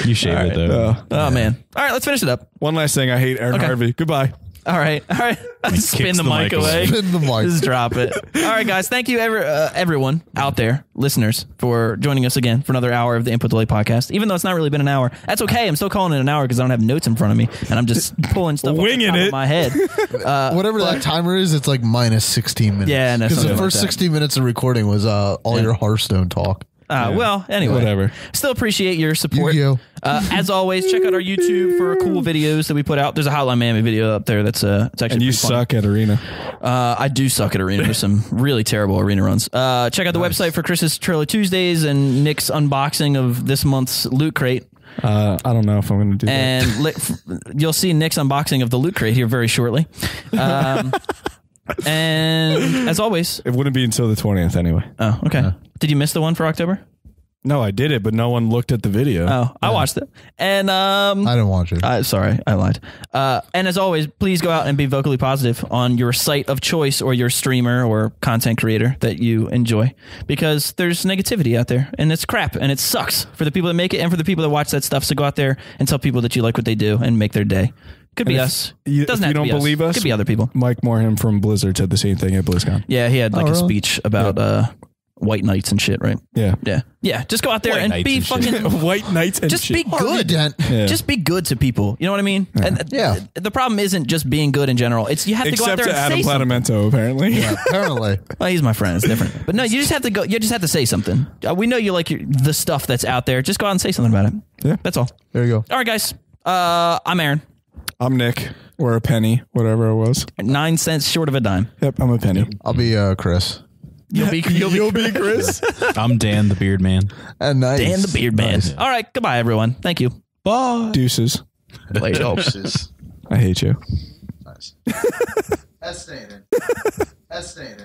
You shave it, though. Oh man! All right, let's finish it up. One last thing. I hate Aaron Okay. Harvey. Goodbye. All right. Spin kicks the the mic mic away. Spin the mic. Just drop it. All right, guys. Thank you, everyone out there, listeners, for joining us again for another hour of the Input Delay Podcast. Even though it's not really been an hour, that's okay. I'm still calling it an hour because I don't have notes in front of me, and I'm just pulling stuff Winging off the top it. of my head. Whatever that timer is, it's like minus 16 minutes. Yeah, no, because the something like first that. 16 minutes of recording was all your Hearthstone talk. Well, anyway, Whatever. Still appreciate your support. Yu-Gi-Oh. As always, check out our YouTube for cool videos that we put out. There's a Hotline Miami video up there that's it's actually And you pretty fun. suck at arena. I do suck at arena. There's some really terrible arena runs. Check out the website for Chris's Trailer Tuesdays and Nick's unboxing of this month's Loot Crate. I don't know if I'm going to do that. And you'll see Nick's unboxing of the Loot Crate here very shortly. And as always, It wouldn't be until the 20th anyway. oh, okay. Did you miss the one for October? No, I did it, but no one looked at the video. Oh, I watched it. And I didn't watch it. sorry, I lied. And as always, please go out and be vocally positive on your site of choice or your streamer or content creator that you enjoy, because there's negativity out there and it's crap and it sucks for the people that make it and for the people that watch that stuff. So go out there and tell people that you like what they do and make their day. Could be us. Doesn't have to be us. Believe us, could be other people. Mike Morham from Blizzard said the same thing at BlizzCon. Yeah, he had like a speech about white knights and shit, right? Yeah. Just go out there and be fucking white knights and just shit. be good. Just be good to people. You know what I mean? And the problem isn't just being good in general. It's you have to go out there and say something. Except to Adam Platamento, apparently. Yeah, apparently. Well, he's my friend. It's different. But no, you just have to go. You just have to say something. We know you like the stuff that's out there. Just go out and say something about it. Yeah, that's all. There you go. All right, guys. I'm Aaron. I'm Nick. Or a penny, whatever it was. 9 cents short of a dime. Yep, I'm a penny. I'll be Chris. You'll be Chris. I'm Dan the Beard Man. Nice. Dan the Beard Man. Nice. All right, goodbye, everyone. Thank you. Bye. Deuces. Deuces. I hate you. Nice. That's staying in.